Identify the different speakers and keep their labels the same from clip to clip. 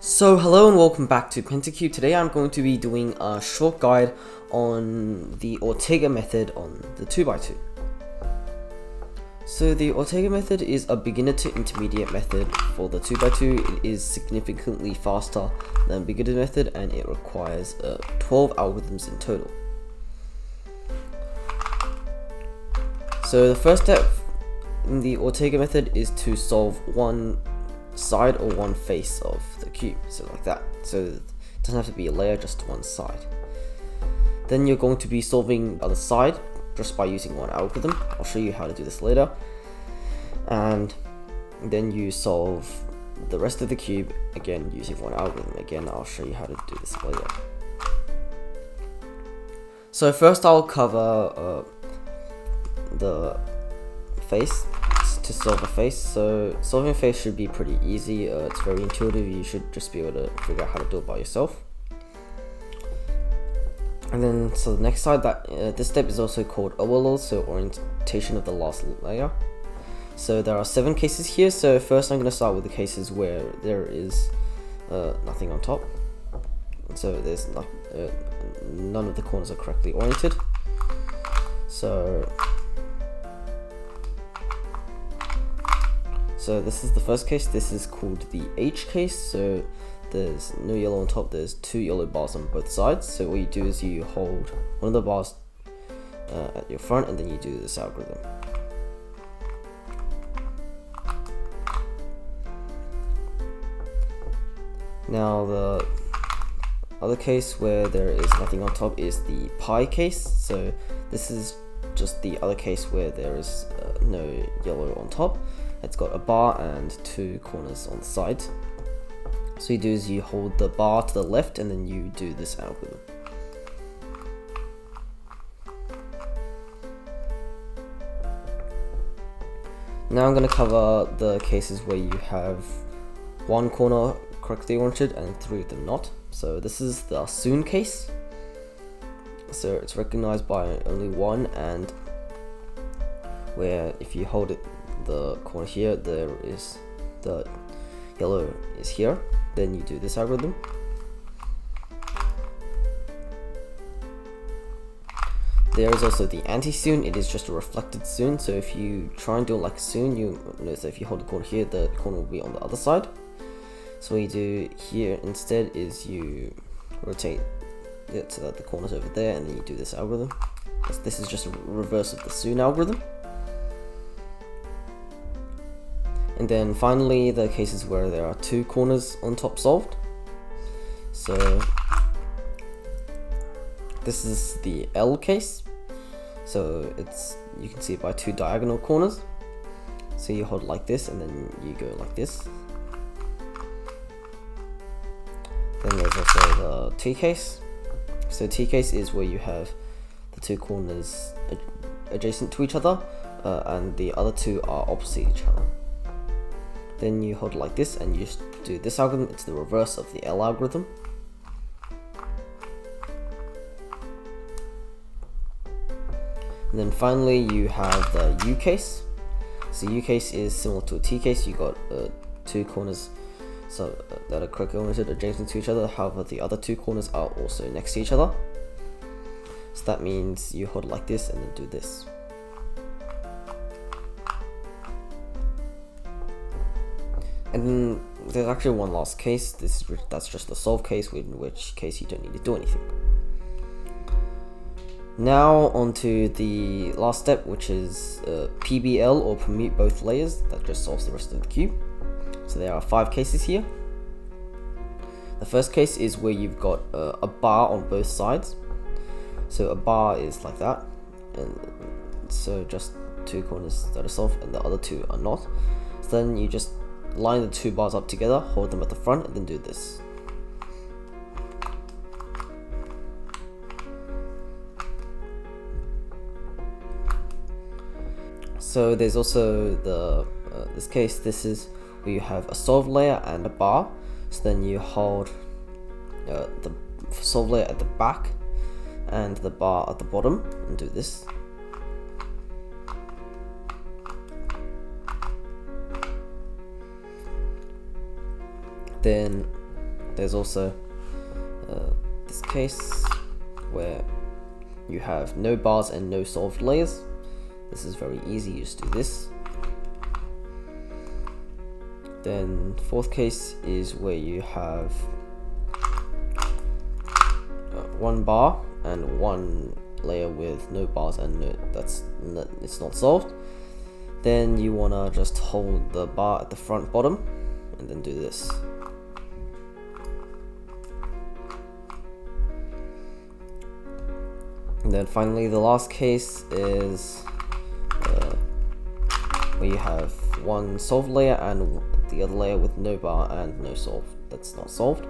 Speaker 1: So hello and welcome back to Pentacube. Today I'm going to be doing a short guide on the Ortega method on the 2x2. So the Ortega method is a beginner to intermediate method for the 2x2. It is significantly faster than beginner method and it requires 12 algorithms in total. So the first step in the Ortega method is to solve one side or one face of the cube, so like that. So it doesn't have to be a layer, just one side. Then you're going to be solving the other side just by using one algorithm. I'll show you how to do this later. And then you solve the rest of the cube again using one algorithm. Again, I'll show you how to do this later. So first I'll cover the face. To solve a face. So solving a face should be pretty easy. It's very intuitive. You should just be able to figure out how to do it by yourself. And then so the next side, this step is also called OLL, so orientation of the last layer. So there are 7 cases here. So first I'm going to start with the cases where there is nothing on top. So there's none of the corners are correctly oriented. So this is the first case. This is called the H case. So there's no yellow on top. There's 2 yellow bars on both sides. So what you do is you hold one of the bars at your front and then you do this algorithm. Now the other case where there is nothing on top is the pi case. So this is just the other case where there is no yellow on top. It's got a bar and 2 corners on the sides. So you do is you hold the bar to the left and then you do this algorithm. Now I'm going to cover the cases where you have 1 corner correctly oriented and 3 of them not. So this is the soon case. So it's recognized by only 1, and where if you hold it the corner here, there is the yellow is here, then you do this algorithm. There is also the anti-soon. It is just a reflected soon. So if you try and do it like a soon, you notice that if you hold the corner here, the corner will be on the other side. So what you do here instead is you rotate it so that the corner's over there, and then you do this algorithm. This is just a reverse of the soon algorithm. And then finally, the cases where there are 2 corners on top solved. So this is the L case. So you can see it by 2 diagonal corners. So you hold like this and then you go like this. Then there's also the T case. So T case is where you have the 2 corners adjacent to each other and the other 2 are opposite each other. Then you hold it like this and you just do this algorithm. It's the reverse of the L algorithm. And then finally you have the U case. So U case is similar to a T case. You got 2 corners that are correctly oriented adjacent to each other. However, the other 2 corners are also next to each other. So that means you hold it like this and then do this. And then there's actually one last case. That's just the solve case, in which case you don't need to do anything. Now onto the last step, which is PBL or permute both layers. That just solves the rest of the cube. So there are 5 cases here. The first case is where you've got a bar on both sides. So a bar is like that, and so just 2 corners that are solved and the other 2 are not. So then you just line the 2 bars up together, hold them at the front, and then do this. So there's also this case. This is where you have a solved layer and a bar. So then you hold the solved layer at the back and the bar at the bottom and do this. Then there's also this case where you have no bars and no solved layers. This is very easy, you just do this. Then fourth case is where you have one bar and one layer with no bars and it's not solved. Then you wanna just hold the bar at the front bottom and then do this. And then finally the last case is where you have one solved layer and the other layer with no bar and no solved, that's not solved.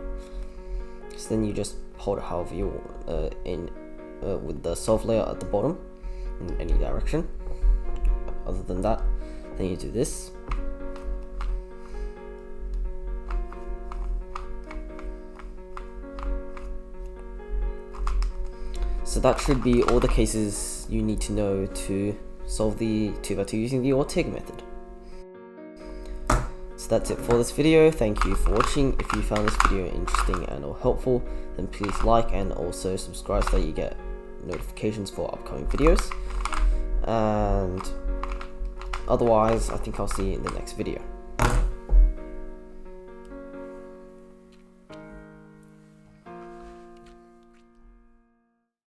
Speaker 1: So then you just hold it however you want, with the solved layer at the bottom in any direction. Other than that, then you do this. So that should be all the cases you need to know to solve the 2x2 using the Ortega method. So that's it for this video. Thank you for watching. If you found this video interesting and or helpful, then please like and also subscribe so that you get notifications for upcoming videos. And otherwise, I think I'll see you in the next video.